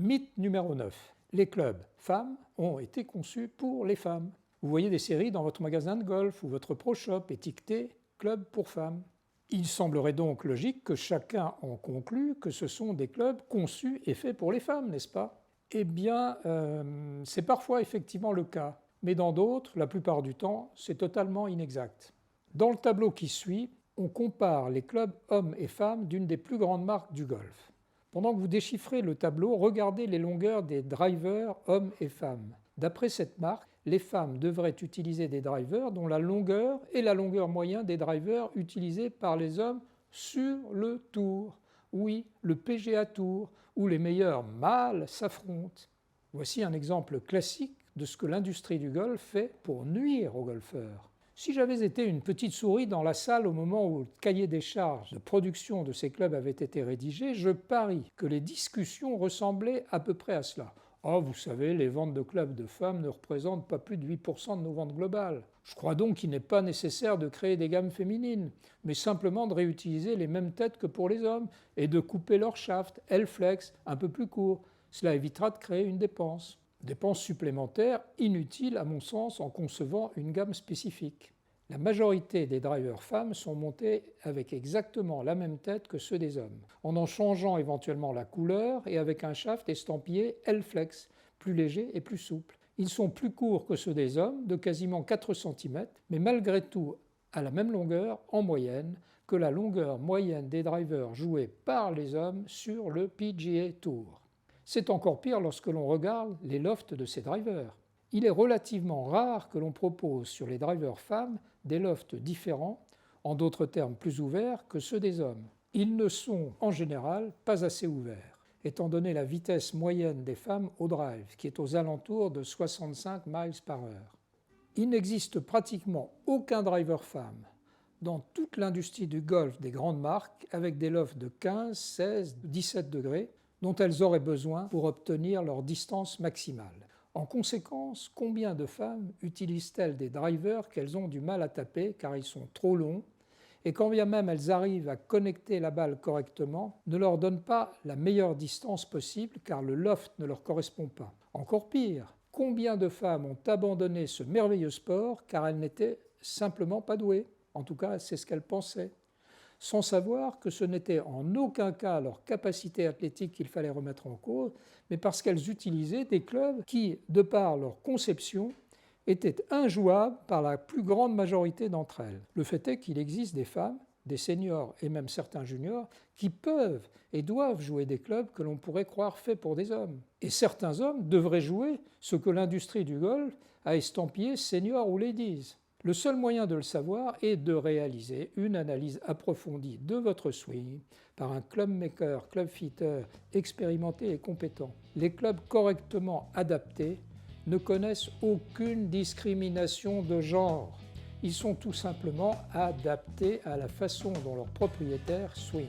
Mythe numéro 9. Les clubs femmes ont été conçus pour les femmes. Vous voyez des séries dans votre magasin de golf ou votre Pro Shop étiquetées « Club pour femmes ». Il semblerait donc logique que chacun en conclue que ce sont des clubs conçus et faits pour les femmes, n'est-ce pas? Eh bien, c'est parfois effectivement le cas, mais dans d'autres, la plupart du temps, c'est totalement inexact. Dans le tableau qui suit, on compare les clubs hommes et femmes d'une des plus grandes marques du golf. Pendant que vous déchiffrez le tableau, regardez les longueurs des drivers hommes et femmes. D'après cette marque, les femmes devraient utiliser des drivers dont la longueur est la longueur moyenne des drivers utilisés par les hommes sur le tour. Oui, le PGA Tour, où les meilleurs mâles s'affrontent. Voici un exemple classique de ce que l'industrie du golf fait pour nuire aux golfeurs. Si j'avais été une petite souris dans la salle au moment où le cahier des charges de production de ces clubs avait été rédigé, je parie que les discussions ressemblaient à peu près à cela. « Oh, vous savez, les ventes de clubs de femmes ne représentent pas plus de 8% de nos ventes globales. Je crois donc qu'il n'est pas nécessaire de créer des gammes féminines, mais simplement de réutiliser les mêmes têtes que pour les hommes et de couper leur shaft, L-flex, un peu plus court. Cela évitera de créer une dépense. Dépense supplémentaire inutile à mon sens en concevant une gamme spécifique. La majorité des drivers femmes sont montés avec exactement la même tête que ceux des hommes, en changeant éventuellement la couleur et avec un shaft estampillé L-flex, plus léger et plus souple. Ils sont plus courts que ceux des hommes, de quasiment 4 cm, mais malgré tout à la même longueur en moyenne que la longueur moyenne des drivers joués par les hommes sur le PGA Tour. C'est encore pire lorsque l'on regarde les lofts de ces drivers. Il est relativement rare que l'on propose sur les drivers femmes des lofts différents, en d'autres termes plus ouverts, que ceux des hommes. Ils ne sont en général pas assez ouverts, étant donné la vitesse moyenne des femmes au drive, qui est aux alentours de 65 miles par heure. Il n'existe pratiquement aucun driver femme dans toute l'industrie du golf des grandes marques avec des lofts de 15, 16, 17 degrés, dont elles auraient besoin pour obtenir leur distance maximale. En conséquence, combien de femmes utilisent-elles des drivers qu'elles ont du mal à taper car ils sont trop longs et quand bien même elles arrivent à connecter la balle correctement, ne leur donnent pas la meilleure distance possible car le loft ne leur correspond pas. Encore pire, combien de femmes ont abandonné ce merveilleux sport car elles n'étaient simplement pas douées? En tout cas, c'est ce qu'elles pensaient. Sans savoir que ce n'était en aucun cas leur capacité athlétique qu'il fallait remettre en cause, mais parce qu'elles utilisaient des clubs qui, de par leur conception, étaient injouables par la plus grande majorité d'entre elles. Le fait est qu'il existe des femmes, des seniors et même certains juniors, qui peuvent et doivent jouer des clubs que l'on pourrait croire faits pour des hommes. Et certains hommes devraient jouer ce que l'industrie du golf a estampillé senior ou ladies. Le seul moyen de le savoir est de réaliser une analyse approfondie de votre swing par un club maker, club fitter expérimenté et compétent. Les clubs correctement adaptés ne connaissent aucune discrimination de genre. Ils sont tout simplement adaptés à la façon dont leurs propriétaires swingent.